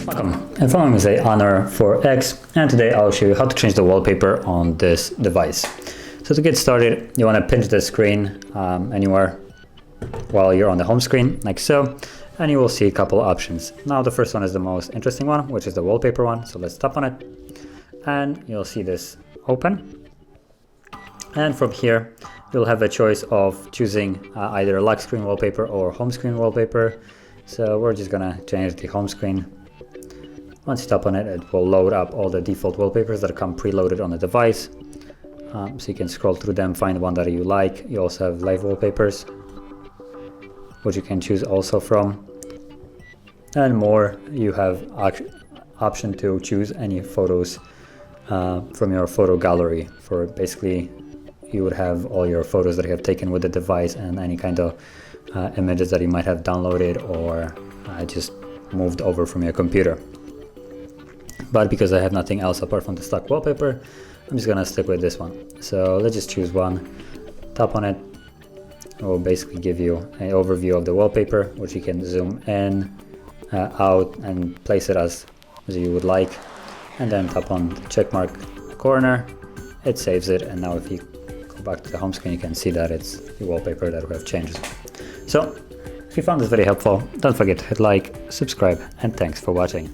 Welcome, and following is HUAWEI Honor 4X, and today I'll show you how to change the wallpaper on this device. So to get started, you want to pinch the screen anywhere while you're on the home screen, like so, and you will see a couple options. Now the first one is the most interesting one, which is the wallpaper one, so let's tap on it, and you'll see this open. And from here, you'll have a choice of choosing either lock screen wallpaper or home screen wallpaper. So we're just gonna change the home screen. Once you tap on it, it will load up all the default wallpapers that come preloaded on the device. So you can scroll through them, find one that you like. You also have live wallpapers, which you can choose also from. And more, you have option to choose any photos from your photo gallery. For basically, you would have all your photos that you have taken with the device and any kind of images that you might have downloaded or just moved over from your computer. But because I have nothing else apart from the stock wallpaper, I'm just gonna stick with this one. So let's just choose one, tap on it. It will basically give you an overview of the wallpaper, which you can zoom in, out, and place it as you would like. And then tap on the check mark in the corner, it saves it, and now if you go back to the home screen, you can see that it's the wallpaper that we have changed. So if you found this very helpful, don't forget to hit like, subscribe, and thanks for watching.